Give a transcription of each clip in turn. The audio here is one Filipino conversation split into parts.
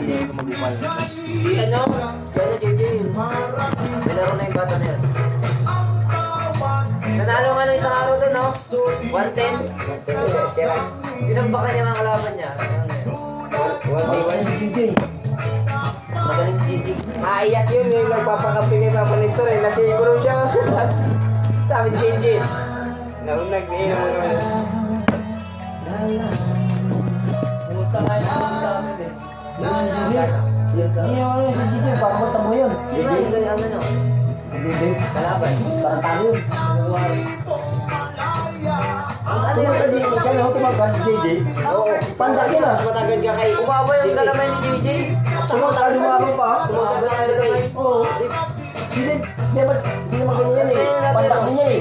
hindi ko magupal. Si ano? Gano'n, JJ. May laro na yung bata na yan. Nanalo nga ng isang araw doon, no? 110. Tinambakan niya mga kalaban niya. 1v1. DJ. Magaling si JJ. Maiyak yun, yung nagpapakampi kay Papa Nestor eh. Nasiguro siya. Sabi JJ. Nag-inom mo naman. Pumunta nga yung sa amin eh. Yung si DJ. Hindi yung si DJ. Papunta mo yun. Di ba yung ganyan ano? DJ. Kalaban. Tarantado yun. Ano Tumagal yung si siya na tumagal si JJ. Oo. Panda yun ah. Matagal ka kay... Umaba yung kalamay ni JJ. Tumagal lumabang pa. Tumagal yung kalamay. Oo. Hindi naman ganyan yan eh. Pandak din yan eh.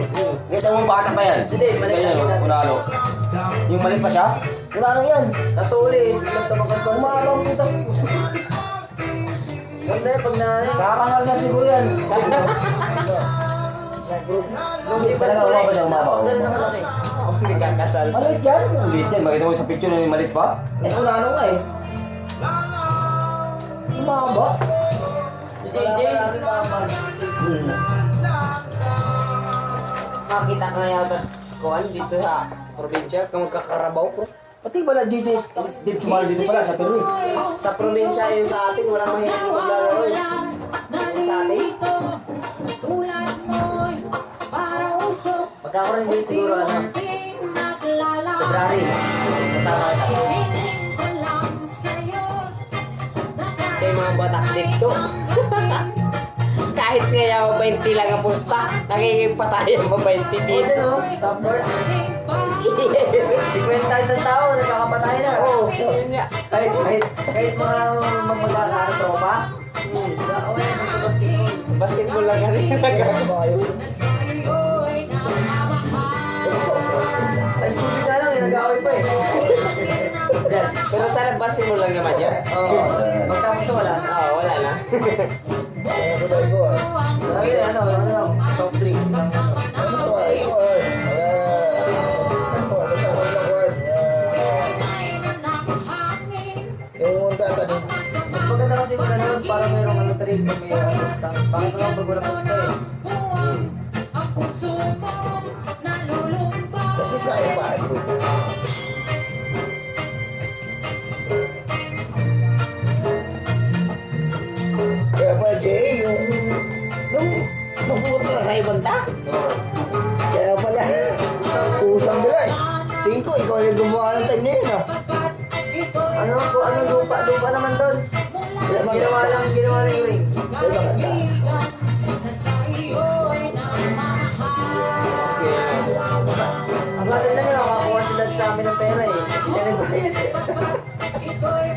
Kasi ang bata pa yan. Hindi, maliit Ganyan lang o, yan. unalo. Yung maliit pa siya? Unalo yan. Natuli. Nagtabakan ko. Umalo ang kita. Ganda yung pag nanay. Kakangal na siguro yan. Nung di ba Talaga, wala ba niyang mabaw? Ganun na malaki. Nagkakasal sa... Maliit yan. Maliit yan. Makita mo sa picture na yung maliit pa? Eh, unalo nga eh. Umaba. Si JJ. Makita ka nga yata kuhan dito sa probinsya. Kung magkakarabaw ko. Pati ba na DJ dito sumali dito pala sa Peru eh. Sa probinsya yun sa atin, walang mahilig maglalaro eh. Yung sa atin. Magkakaroon din siguro ano. February. Kasama kita. Kaya mga batak dito. Kahit nga yung 20 lang ang pusta, nakikipatayan mo 20 Oo, dito. din oh. Supper. 50 isang tao. Nagkakapatay na. Oo, yun nga. Kahit mga magkakaroon tropa. Okay, basketball. Basketball lang kasi nagkakapatayan. Ay, stupid na lang eh. Nag-away pa eh. Pero sana basketball lang naman siya. Oo. Magtapos na wala. Oo, wala na. Lagi na ano, soft drink. Mas maganda kasi yung ganun, parang mayroong ano trip na may artista. Bakit naman pag wala posta eh? Kaya pa Jay, nung pupunta ka sa ibang ta? Kaya pala, kusang nila eh. Tingin ko, ikaw yung gumawa ng time na yun ah. Ano po, ano lupa naman doon. Ginawa lang yung ring. Kaya maganda. Ang natin lang yun, nakakuha sila sa amin ng pera eh. Hindi kami bayad eh.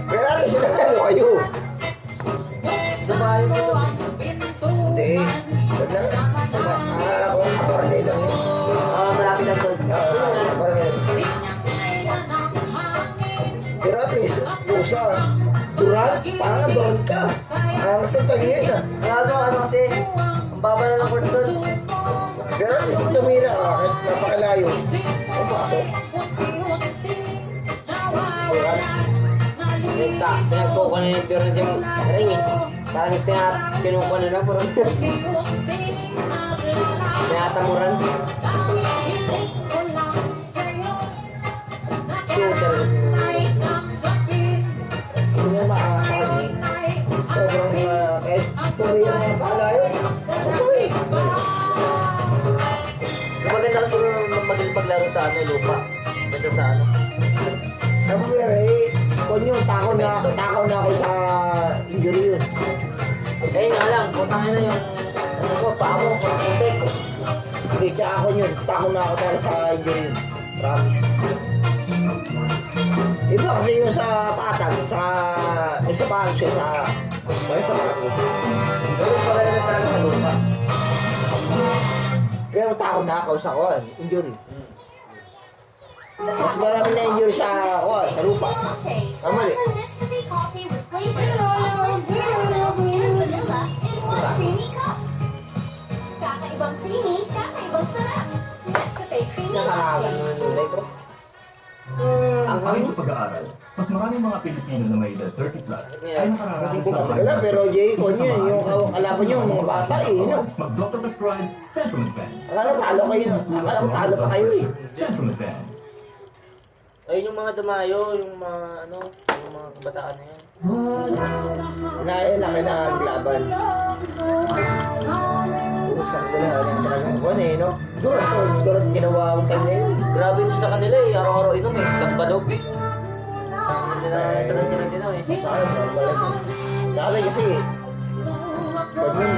Kaya natin sila kayo. Dumayo ko doon. Hindi. Wag lang. Ako rin lang yun. Malapit lang doon. Parang yun. Pero at least, pusa, duran, parang duran ka. Ang sa tagli yun ah. Ano kasi, ang baba na ng court doon. Pero at least kung tumira ka, kahit napakalayo, pumasok. Pinagkuha na yung pira dyan ring eh. Parang pinukuha na lang, parang pinatamuran. Shooter. Hindi na maaasahan eh. Sobrang kahit tumira mga palayo. Maganda kasi magaling paglaro sa ano, lupa. Basta sa ano. Ang pero eh, kung yun, takaw na ako sa injury yun. Eh nga lang, putangin na yung ano ko, paa mo, putik. Hindi, tsaka ako yun, takaw na ako dahil sa injury yun. Promise. Iba kasi yung sa patag, may sapatos siya sa, may sapatos. Pero pala na talaga sa lupa. Pero takaw na ako sa injury. Mas marami na injury sa lupa. Tama eh. Kakaibang creamy, kakaibang sarap. Nescafe Creamy Nakakagan Latte. naman nulay bro. Ang Ayon sa pag-aaral, mas maraming mga Pilipino na may edad 30 plus ay nakararanas ng Wala, pero Jay, kung yun, yung kalaban nyo, mga bata eh, no? Mag-doctor prescribe Centrum Advance. Akala ko talo kayo, akala ko talo pa kayo eh. Centrum Advance. Ayun yung mga dumayo, yung mga ano, yung mga kabataan na yan. Inayon lang na naglaban. Usang ko na lang talagang kuwan eh, no? Durot ginawa ang time na yun. Grabe din sa kanila eh, araw-araw inom eh, lambalog. Hindi na sanay sila din eh. Saan na balik? Dati kasi, pag yun,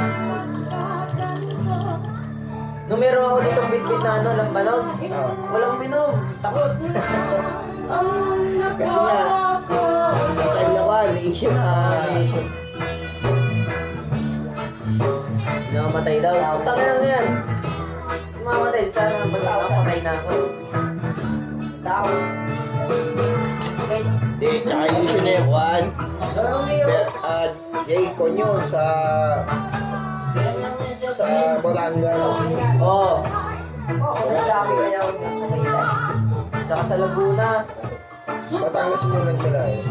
Nung meron ako dito bitbit na ano, lambalog, walang binom, takot. kasi nga, ang time na ba, issue na, Namamatay daw. Punta ka lang yan. Mamatay, sana ang bala ako, patay na ako. Tao. Sige. di, tsaka yung issue na yung kuwan. Jay, kon yun, sa Batangas. Oo. Dami kaya ako tsaka sa Laguna. Batangas mo lang pala eh.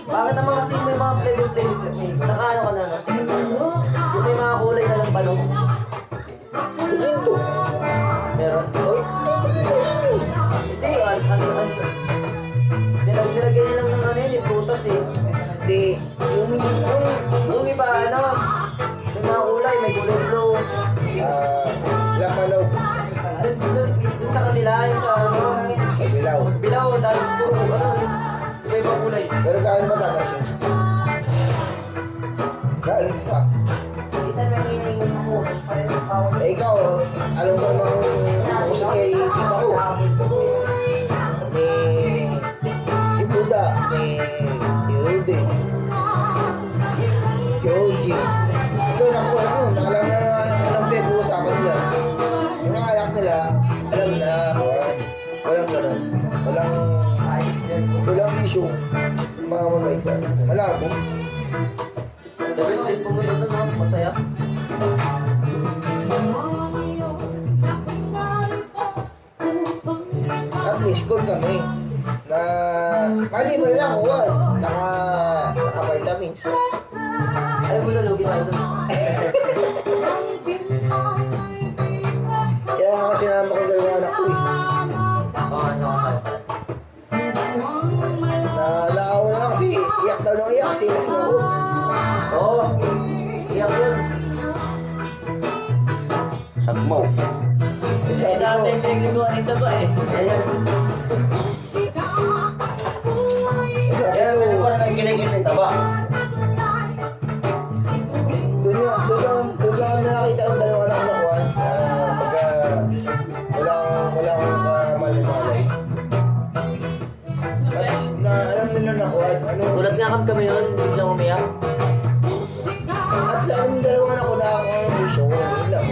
Bakit naman kasi may mga flavor? Nakaano ka na, no? Yung may mga kulay na lang balong. Ginto. Meron. Oy, Hindi, nilagyan niya lang ng ano yun, yung prutas eh. di, yung Yung iba, ano, may mga kulay, may kulay blue. Lapanog, Dun sa kanila, yung sa ano, Pagbilaw. Bilaw, dahil puro, ano, iba-ibang kulay. Pero kaya Batangas yun. Kaya isa. Eh, ikaw, alam mo namang usap kay Tita ko. Ni Buda, ni Rudy, si Oji. Ito, naku, ano, alam na, alam na yung usapan nila. Yung mga anak nila, alam na, walang ganun. Walang issue. Mga magay ka. Malabo. The best din pumunta doon, no? Masaya. At least, good kami. Na, mali mo lang ako, naka-vitamins. Ayaw mo na, lugi tayo doon. Kaya nga sinama ko dalawa anak ko eh. Oo, ano ka pala. Naawa na lang kasi iyak daw nung iyak kasi lasing ako. Oo, iyak yun. Sagmaw. Kasi natin pinagawa nito ba eh. Ayan. Ayan, pwede ko na nagkiligin ng taba. Doon lang nakakita ang dalawa anak ko nakuha. Pagka wala akong kamali-malay. At na alam nila nakuha. Ano, Gulat nga kami yun, biglang umiyak. at sa ang dalawa anak ko na ako ng issue. Yun lang.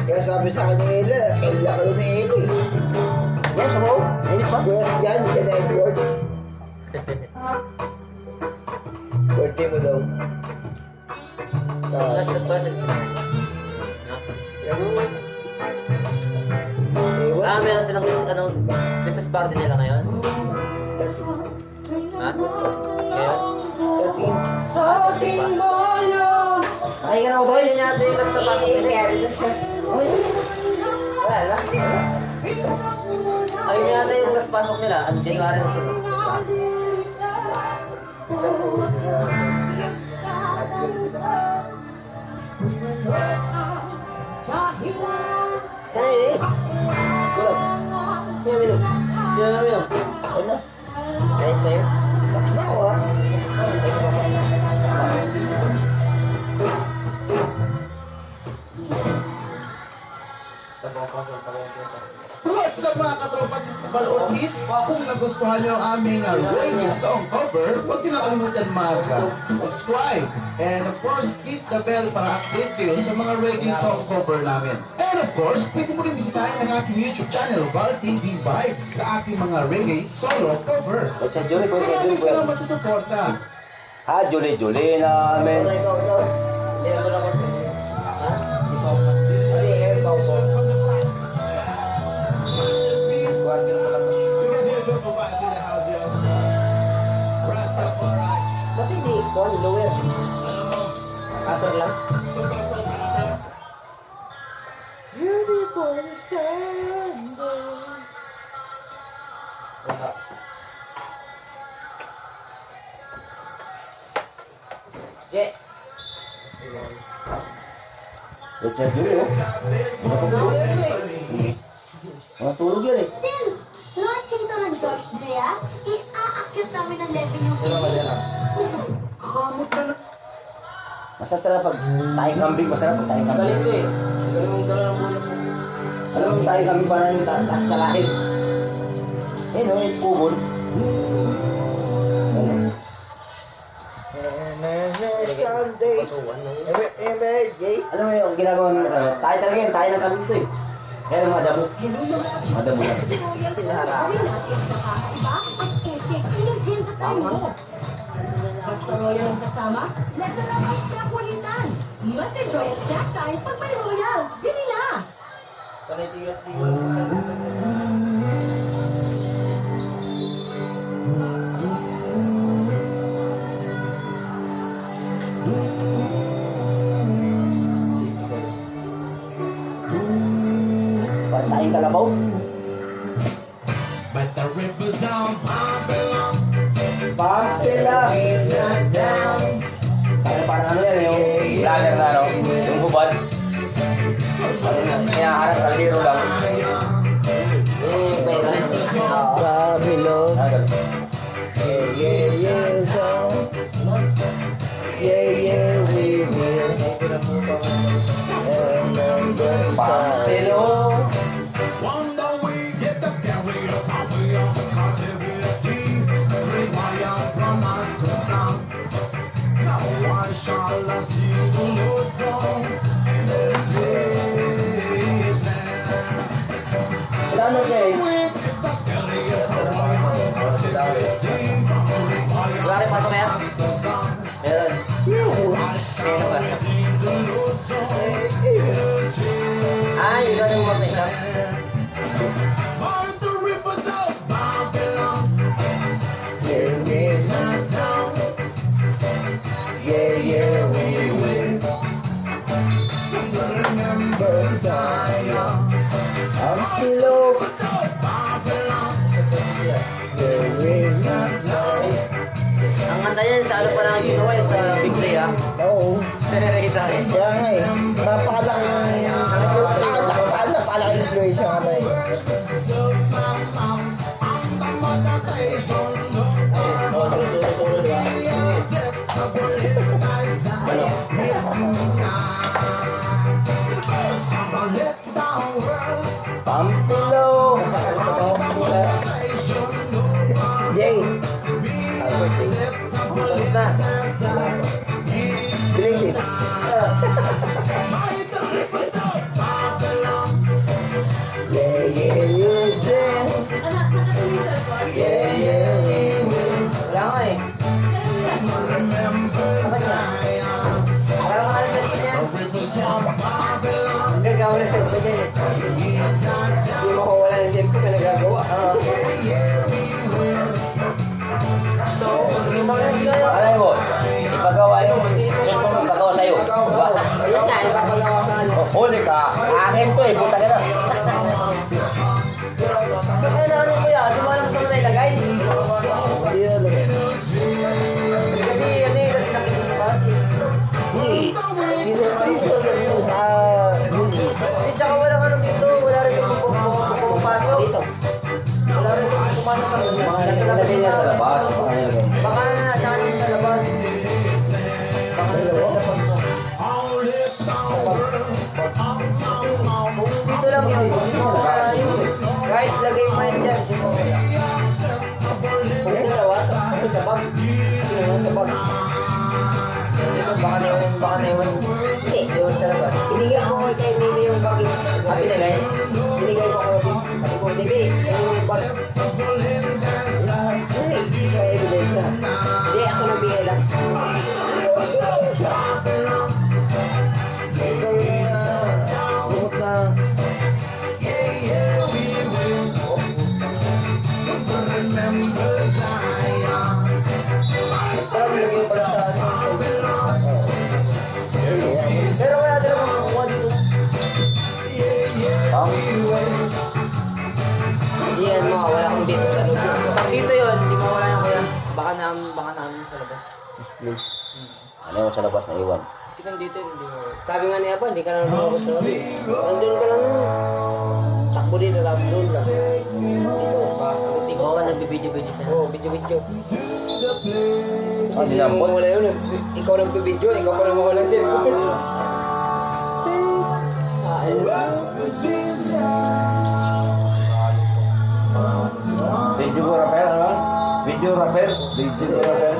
Kaya sabi sa akin ni Ella, Ella ka ni Ella eh. Yes, mo? Ayun pa? Yes, yan na Edward. Birthday mo daw. Last na ba? Meron silang ano, Christmas party nila ngayon? Ha? Ngayon? 13. 13 pa. Ay, ganun ba? Yun yata yung last na pasok nila. Wala na. Ayun yata yung last pasok nila. At January na sunod. Kanina eh. Kulap. Sino minum? Sino na minum? Ako na. Dahil sa'yo. Bakit na ako ah? Basta po pasok. What's up mga katropa Balortis? Kung nagustuhan nyo ang aming reggae song cover, huwag nyo na kalimutan mag-subscribe. And of course, hit the bell para update kayo sa mga reggae song cover namin. And of course, pwede mo rin bisitahin ang aking YouTube channel, Val TV Vibes, sa aking mga reggae solo cover. Sa Julie, Maraming salamat sa suporta. Julie namin. Ikaw. Hindi, ando na ko sa inyo. Ha? Ikaw pa. Hindi, ikaw po. Quarter mo lang. Ba't hindi? Doon, lower. Quarter lang. Beautiful Sunday. Wala. Yeah. Sa Julie, oh. Mga tulog yan eh. Since launching to ng George Drea, i-aakyat namin ang level yung Masarap talaga pag tayong kambing, masarap pag tayong kambing. Galing to eh. Galing mong dala ng bulak mo. Alam mo tayong kambing para yung taas kalahit. Eh no, yung kubol. Sunday. Emergay. Alam mo yung ginagawa ng tayo talaga yun, tayo ng kambing to eh. Kaya mga damo. Mga damo lang. Gawin natin sa kakaiba at epic inagenda tayo mo. Basta royal ang kasama, leto lang extra kulitan. Mas enjoy ang snack time pag may royal. Bili na! Panay tigas di Para tayong kalabaw. But the rippers on Babylon. Papila. Parang ano yan, yung vlogger na ano, yung hubad. Kaya harap kaliro lang. Babylon. Ah, ganun. We will. Papilo. Wonder we get the carriers how we are the captivity. Rewire from us to some. Now I shall see the Lord song in this land. Wala na siya eh. We get the carriers how we are the captivity. Rewire Wala rin pasok from yan? us to some. Meron. I shall sing the Lord song in this land. Ay, ikaw yung mag-isa. Find the rivers of Babylon. There is a town. yeah, we will. Remember Zion. Ang pilo. Babylon. There is a ang kanta yan sa ano pa lang ginawa sa Big Play ah. Oo. Nakita eh. Kaya nga eh. Napakalaki influence yung ano eh. Oh, susunod ba? Ano? Pampilo. Jay. Tapos na. Bilis eh. Wala nga eh. Kapag na. Parang mga nasa likod niya. Hindi, gawin na sa likod niya eh. Hindi mo kawala ng cellphone na nagagawa. So, yung mga nagsigayo. Alam mo, ipagawa yung cellphone mo, ipagawa sa'yo. Diba? Ayun nga, ipapagawa sa ano. Huli ka. Akin to eh, puta ka na. So, kaya na ano kuya, di mo alam saan mo nailagay. Hindi na lang. Kasi ano eh, nakikita ko kasi. Dito sa Google. Eh, tsaka walang ano dito, wala rin yung pumapasok. Dito. Wala rin yung pumasok ng Mga nilagay niya sa labas. Mga nilagay niya. Baka natin sa labas. Baka dito lang yun. bag. Sino sa bag? Baka na iwan. Hindi, iwan sa labas. Binigyan ko kay Nini yung bag. Binigay? Binigay ko kay sabi ko, Nini, yung bag. Hindi, sa evidence na. Hindi, ako nagbigay lang. Ikaw na bukod na Parang nilagay pala sa ano. Pero wala din ako makukuha dito. Hindi yan mawawala kung dito sa loob. Pag dito yun, hindi mawala yan kuya. Baka namin sa labas. ano yung sa labas na iwan? Kasi kung dito, hindi mawala. Sabi nga niya pa, hindi ka na lumabas na kami. Nandun ka lang. Takbo dito, tapos doon lang. Dito, Ikaw ka nagbibidyo-video siya. Oo, video-video. Ah, Hindi na mo wala yun. Ikaw nag-video, ikaw pa naman walang cellphone. Video rapper, ano? Video rapper? Video rapper?